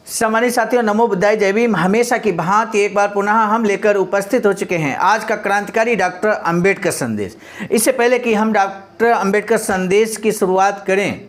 सम्मानित साथियों, नमो बुद्धाय, जय भीम। हमेशा की भांति एक बार पुनः हम लेकर उपस्थित हो चुके हैं आज का क्रांतिकारी डॉक्टर अंबेडकर संदेश। इससे पहले कि हम डॉक्टर अंबेडकर संदेश की शुरुआत करें,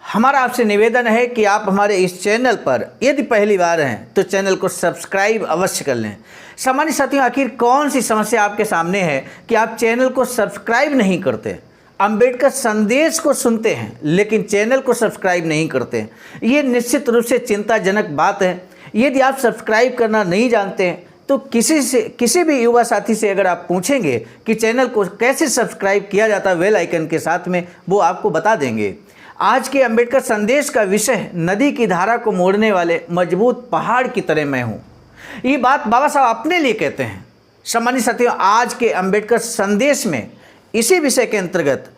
हमारा आपसे निवेदन है कि आप हमारे इस चैनल पर यदि पहली बार हैं तो चैनल को सब्सक्राइब अवश्य कर लें। सम्मानित साथियों, आखिर कौन सी समस्या आपके सामने है कि आप चैनल को सब्सक्राइब नहीं करते? अंबेडकर संदेश को सुनते हैं लेकिन चैनल को सब्सक्राइब नहीं करते। ये निश्चित रूप से चिंताजनक बात है। यदि आप सब्सक्राइब करना नहीं जानते हैं तो किसी भी युवा साथी से अगर आप पूछेंगे कि चैनल को कैसे सब्सक्राइब किया जाता है बेल आइकन के साथ में, वो आपको बता देंगे। आज के अंबेडकर संदेश का विषय नदी की धारा को मोड़ने वाले मजबूत पहाड़ की तरह मैं हूँ। ये बात बाबा साहब अपने लिए कहते हैं। सम्मानित साथियों, आज के अंबेडकर संदेश में इसी विषय के अंतर्गत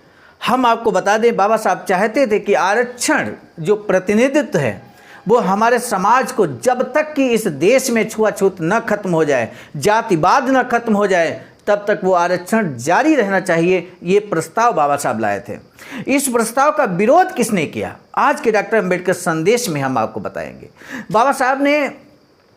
हम आपको बता दें, बाबा साहब चाहते थे कि आरक्षण जो प्रतिनिधित्व है वो हमारे समाज को जब तक कि इस देश में छुआछूत न खत्म हो जाए, जातिवाद न खत्म हो जाए, तब तक वो आरक्षण जारी रहना चाहिए। ये प्रस्ताव बाबा साहब लाए थे। इस प्रस्ताव का विरोध किसने किया, आज के डॉक्टर अंबेडकर संदेश में हम आपको बताएंगे।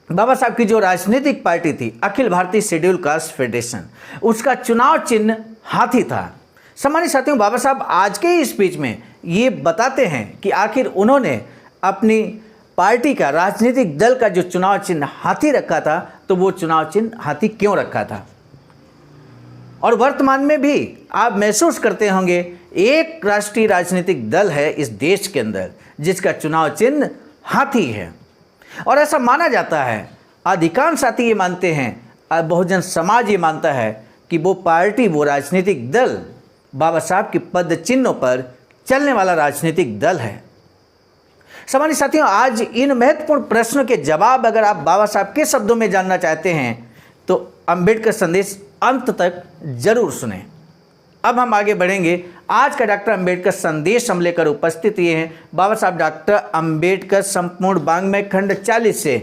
बाबा साहब की जो राजनीतिक पार्टी थी Akhil Bharatiya schedule caste federation, उसका चुनाव चिन्ह हाथी था। सम्मानित साथियों, बाबा साहब आज के ही स्पीच में ये बताते हैं कि आखिर उन्होंने अपनी पार्टी का, राजनीतिक दल का जो चुनाव चिन्ह हाथी रखा था, तो वो चुनाव चिन्ह हाथी क्यों रखा था। और वर्तमान में भी आप महसूस करते होंगे एक राष्ट्रीय राजनीतिक दल है इस देश के अंदर जिसका चुनाव चिन्ह हाथी है। और ऐसा माना जाता है, अधिकांश साथी ये मानते हैं, बहुजन समाज ये मानता है कि वो पार्टी, वो राजनीतिक दल बाबा साहब के पद चिन्हों पर चलने वाला राजनीतिक दल है। सम्मानित साथियों, आज इन महत्वपूर्ण प्रश्नों के जवाब अगर आप बाबा साहब के शब्दों में जानना चाहते हैं तो अंबेडकर संदेश अंत तक जरूर सुनें। अब हम आगे बढ़ेंगे। आज का डॉक्टर अंबेडकर संदेश हम लेकर उपस्थित ये हैं बाबा साहब डॉक्टर अंबेडकर संपूर्ण वाङ्मय खंड 40 से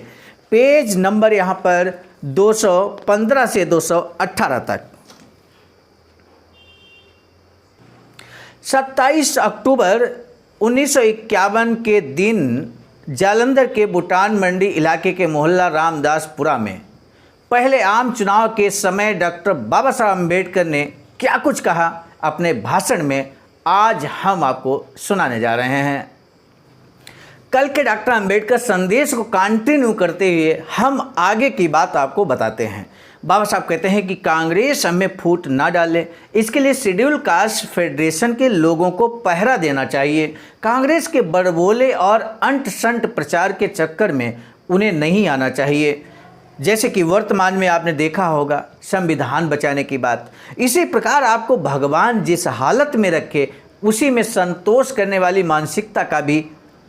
पेज नंबर यहाँ पर 215 से 218 तक। 27 अक्टूबर 1951 के दिन जालंधर के भूटान मंडी इलाके के मोहल्ला रामदासपुरा में पहले आम चुनाव के समय डॉक्टर बाबा साहब अम्बेडकर ने क्या कुछ कहा अपने भाषण में, आज हम आपको सुनाने जा रहे हैं। कल के डॉक्टर अंबेडकर संदेश को कंटिन्यू करते हुए हम आगे की बात आपको बताते हैं। बाबा साहब कहते हैं कि कांग्रेस हमें फूट ना डाले, इसके लिए शेड्यूल कास्ट फेडरेशन के लोगों को पहरा देना चाहिए। कांग्रेस के बड़बोले और अंट संट प्रचार के चक्कर में उन्हें नहीं आना चाहिए। जैसे कि वर्तमान में आपने देखा होगा संविधान बचाने की बात, इसी प्रकार आपको भगवान जिस हालत में रखे उसी में संतोष करने वाली मानसिकता का भी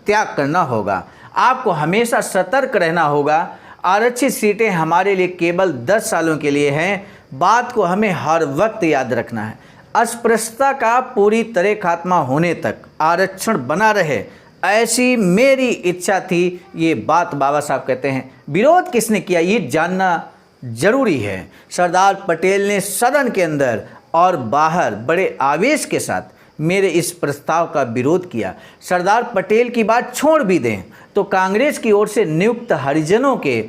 त्याग करना होगा। आपको हमेशा सतर्क रहना होगा। आरक्षित सीटें हमारे लिए केवल 10 सालों के लिए हैं, बात को हमें हर वक्त याद रखना है। अस्पृश्यता का पूरी तरह खात्मा होने तक आरक्षण बना रहे, ऐसी मेरी इच्छा थी। ये बात बाबा साहब कहते हैं। विरोध किसने किया ये जानना जरूरी है। सरदार पटेल ने सदन के अंदर और बाहर बड़े आवेश के साथ मेरे इस प्रस्ताव का विरोध किया। सरदार पटेल की बात छोड़ भी दें तो कांग्रेस की ओर से नियुक्त हरिजनों के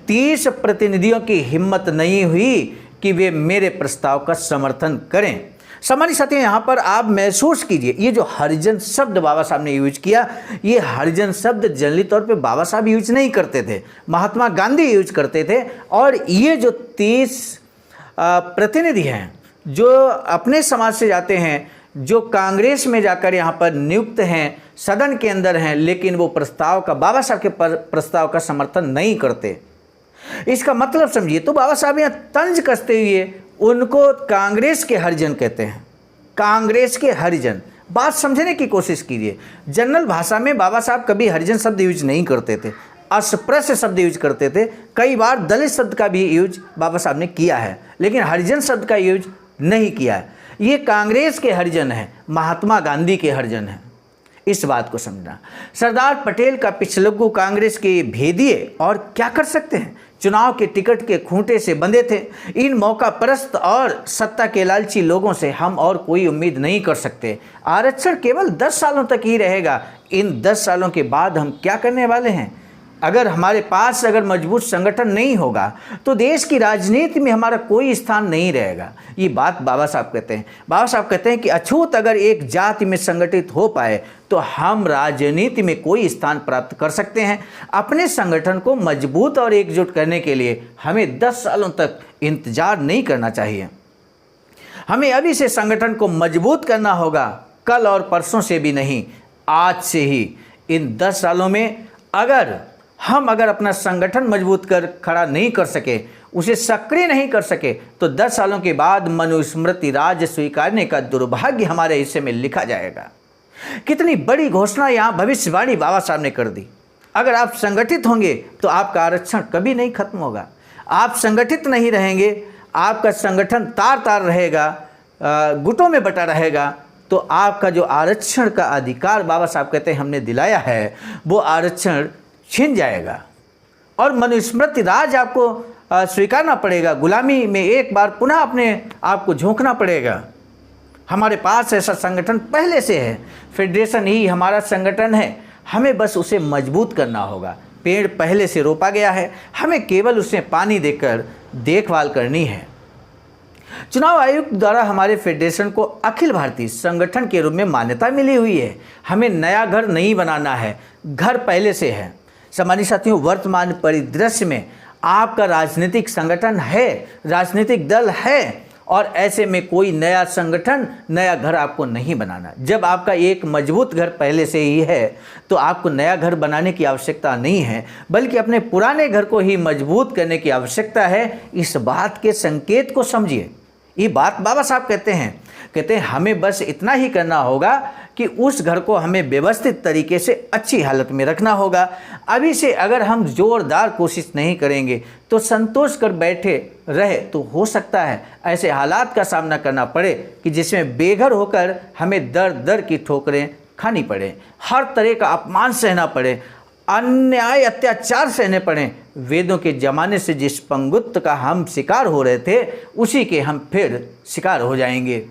30 प्रतिनिधियों की हिम्मत नहीं हुई कि वे मेरे प्रस्ताव का समर्थन करें। सम्मानित साथियों, यहाँ पर आप महसूस कीजिए, ये जो हरिजन शब्द बाबा साहब ने यूज किया, ये हरिजन शब्द जनरली तौर पे बाबा साहब यूज नहीं करते थे, महात्मा गांधी यूज करते थे। और ये जो 30 प्रतिनिधि हैं जो अपने समाज से जाते हैं, जो कांग्रेस में जाकर यहाँ पर नियुक्त हैं, सदन के अंदर हैं, लेकिन वो प्रस्ताव का, बाबा साहब के प्रस्ताव का समर्थन नहीं करते। इसका मतलब समझिए, तो बाबा साहब यहाँ तंज कसते हुए उनको कांग्रेस के हरिजन कहते हैं। कांग्रेस के हरिजन, बात समझने की कोशिश कीजिए। जनरल भाषा में बाबा साहब कभी हरिजन शब्द यूज नहीं करते थे, अस्पृश्य शब्द यूज करते थे। कई बार दलित शब्द का भी यूज बाबा साहब ने किया है, लेकिन हरिजन शब्द का यूज नहीं किया है। ये कांग्रेस के हरिजन हैं, महात्मा गांधी के हरिजन हैं। इस बात को समझना। सरदार पटेल का पिछलग्गू कांग्रेस के भेदिए और क्या कर सकते हैं, चुनाव के टिकट के खूंटे से बंधे थे। इन मौका परस्त और सत्ता के लालची लोगों से हम और कोई उम्मीद नहीं कर सकते। आरक्षण केवल 10 सालों तक ही रहेगा। इन 10 सालों के बाद हम क्या करने वाले हैं, अगर हमारे पास अगर मजबूत संगठन नहीं होगा तो देश की राजनीति में हमारा कोई स्थान नहीं रहेगा। ये बात बाबा साहब कहते हैं। बाबा साहब कहते हैं कि अछूत अगर एक जाति में संगठित हो पाए तो हम राजनीति में कोई स्थान प्राप्त कर सकते हैं। अपने संगठन को मजबूत और एकजुट करने के लिए हमें 10 सालों तक इंतजार नहीं करना चाहिए। हमें अभी से संगठन को मजबूत करना होगा, कल और परसों से भी नहीं, आज से ही। इन 10 सालों में अगर अपना संगठन मजबूत कर खड़ा नहीं कर सके, उसे सक्रिय नहीं कर सके, तो 10 सालों के बाद मनुस्मृति राज्य स्वीकारने का दुर्भाग्य हमारे हिस्से में लिखा जाएगा। कितनी बड़ी घोषणा यहाँ भविष्यवाणी बाबा साहब ने कर दी। अगर आप संगठित होंगे तो आपका आरक्षण कभी नहीं खत्म होगा। आप संगठित नहीं रहेंगे, आपका संगठन तार तार रहेगा, गुटों में बटा रहेगा, तो आपका जो आरक्षण का अधिकार बाबा साहब कहते हैं हमने दिलाया है, वो आरक्षण छिन जाएगा और मनुस्मृति राज आपको स्वीकारना पड़ेगा। गुलामी में एक बार पुनः अपने आप को झोंकना पड़ेगा। हमारे पास ऐसा संगठन पहले से है, फेडरेशन ही हमारा संगठन है, हमें बस उसे मजबूत करना होगा। पेड़ पहले से रोपा गया है, हमें केवल उसमें पानी देकर देखभाल करनी है। चुनाव आयोग द्वारा हमारे फेडरेशन को अखिल भारतीय संगठन के रूप में मान्यता मिली हुई है। हमें नया घर नहीं बनाना है, घर पहले से है। सम्मानित साथियों, वर्तमान परिदृश्य में आपका राजनीतिक संगठन है, राजनीतिक दल है, और ऐसे में कोई नया संगठन, नया घर आपको नहीं बनाना। जब आपका एक मजबूत घर पहले से ही है तो आपको नया घर बनाने की आवश्यकता नहीं है, बल्कि अपने पुराने घर को ही मजबूत करने की आवश्यकता है। इस बात के संकेत को समझिए। ये बात बाबा साहब कहते हैं हमें बस इतना ही करना होगा कि उस घर को हमें व्यवस्थित तरीके से अच्छी हालत में रखना होगा। अभी से अगर हम जोरदार कोशिश नहीं करेंगे तो संतोष कर बैठे रहे तो हो सकता है ऐसे हालात का सामना करना पड़े कि जिसमें बेघर होकर हमें दर दर की ठोकरें खानी पड़े, हर तरह का अपमान सहना पड़े, अन्याय अत्याचार सहने पड़े। वेदों के ज़माने से जिस पंगुत्व का हम शिकार हो रहे थे, उसी के हम फिर शिकार हो जाएंगे।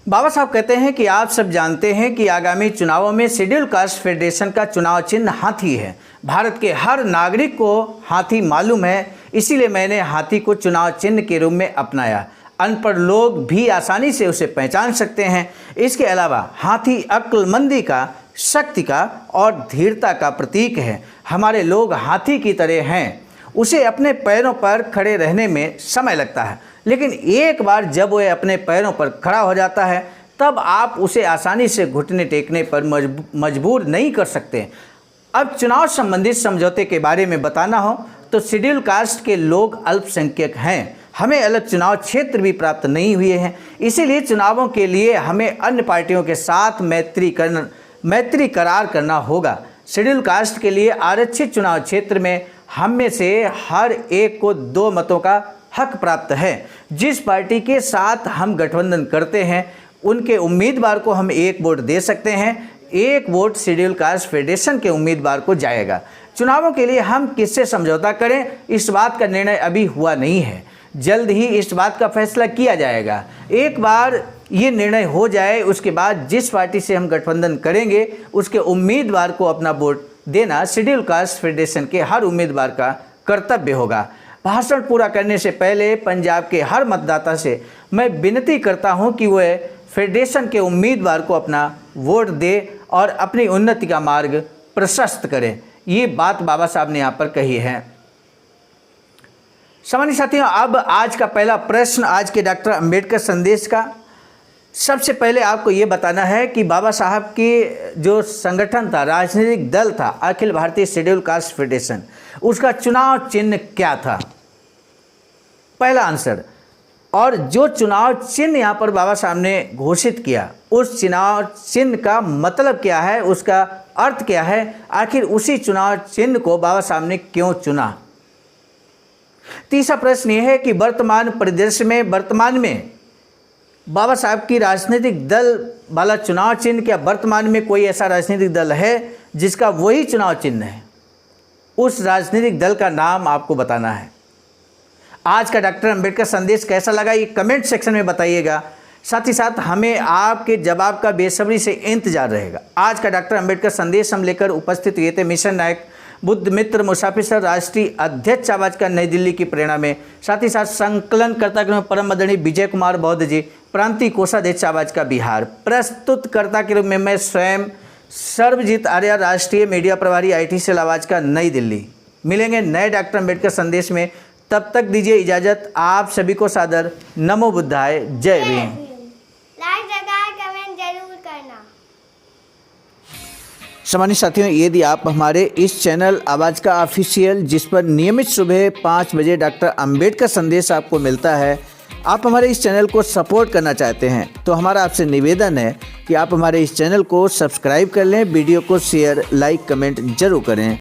बाबा साहब कहते हैं कि आप सब जानते हैं कि आगामी चुनावों में शेड्यूल कास्ट फेडरेशन का चुनाव चिन्ह हाथी है। भारत के हर नागरिक को हाथी मालूम है, इसीलिए मैंने हाथी को चुनाव चिन्ह के रूप में अपनाया। अनपढ़ लोग भी आसानी से उसे पहचान सकते हैं। इसके अलावा हाथी अक्लमंदी का, शक्ति का और धीरता का प्रतीक है। हमारे लोग हाथी की तरह हैं, उसे अपने पैरों पर खड़े रहने में समय लगता है, लेकिन एक बार जब वह अपने पैरों पर खड़ा हो जाता है तब आप उसे आसानी से घुटने टेकने पर मजबूर नहीं कर सकते। अब चुनाव संबंधित समझौते के बारे में बताना हो तो शेड्यूल कास्ट के लोग अल्पसंख्यक हैं, हमें अलग चुनाव क्षेत्र भी प्राप्त नहीं हुए हैं, इसीलिए चुनावों के लिए हमें अन्य पार्टियों के साथ मैत्री करार करना होगा। शेड्यूल कास्ट के लिए आरक्षित चुनाव क्षेत्र में हम में से हर एक को 2 मतों का हक प्राप्त है। जिस पार्टी के साथ हम गठबंधन करते हैं उनके उम्मीदवार को हम 1 वोट दे सकते हैं। 1 वोट शेड्यूल कास्ट फेडरेशन के उम्मीदवार को जाएगा। चुनावों के लिए हम किससे समझौता करें, इस बात का निर्णय अभी हुआ नहीं है, जल्द ही इस बात का फैसला किया जाएगा। एक बार ये निर्णय हो जाए उसके बाद जिस पार्टी से हम गठबंधन करेंगे उसके उम्मीदवार को अपना वोट देना शेड्यूल कास्ट फेडरेशन के हर उम्मीदवार का कर्तव्य होगा। भाषण पूरा करने से पहले पंजाब के हर मतदाता से मैं विनती करता हूं कि वह फेडरेशन के उम्मीदवार को अपना वोट दे और अपनी उन्नति का मार्ग प्रशस्त करे। ये बात बाबा साहब ने यहाँ पर कही है। सम्मानित साथियों, अब आज का पहला प्रश्न आज के डॉक्टर अंबेडकर संदेश का। सबसे पहले आपको ये बताना है कि बाबा साहब की जो संगठन था, राजनीतिक दल था Akhil Bharatiya schedule caste federation, उसका चुनाव चिन्ह क्या था? पहला आंसर। और जो चुनाव चिन्ह यहाँ पर बाबा साहब ने घोषित किया, उस चुनाव चिन्ह का मतलब क्या है, उसका अर्थ क्या है, आखिर उसी चुनाव चिन्ह को बाबा साहब ने क्यों चुना? तीसरा प्रश्न यह है कि वर्तमान परिदृश्य में वर्तमान में बाबा साहब की राजनीतिक दल वाला चुनाव चिन्ह, क्या वर्तमान में कोई ऐसा राजनीतिक दल है जिसका वही चुनाव चिन्ह है? उस राजनीतिक दल का नाम आपको बताना है। आज का डॉक्टर अंबेडकर संदेश कैसा लगा ये कमेंट सेक्शन में बताइएगा। साथ ही साथ हमें आपके जवाब का बेसब्री से इंतजार रहेगा। आज का डॉक्टर अंबेडकर संदेश हम लेकर उपस्थित हुए थे मिशन नायक बुद्ध मित्र मुसाफिर सर, राष्ट्रीय अध्यक्ष आवाज का नई दिल्ली की प्रेरणा में, साथ ही साथ संकलनकर्ता के रूप में परम आदरणीय विजय कुमार बौद्ध जी, प्रांतीय कोषाध्यक्ष आवाज का बिहार, प्रस्तुतकर्ता के रूप में मैं स्वयं सर्वजीत आर्या, राष्ट्रीय मीडिया प्रभारी IT सेल आवाज का नई दिल्ली। मिलेंगे नए डॉक्टर अंबेडकर संदेश में, तब तक दीजिए इजाजत। आप सभी को सादर नमो बुद्धाय, जय भीम। लाइक लगाए, कमेंट जरूर करना। सम्मानित साथियों, यदि आप हमारे इस चैनल आवाज़ का ऑफिशियल, जिस पर नियमित सुबह 5 बजे डॉक्टर अंबेडकर संदेश आपको मिलता है, आप हमारे इस चैनल को सपोर्ट करना चाहते हैं तो हमारा आपसे निवेदन है कि आप हमारे इस चैनल को सब्सक्राइब कर लें, वीडियो को शेयर, लाइक, कमेंट जरूर करें।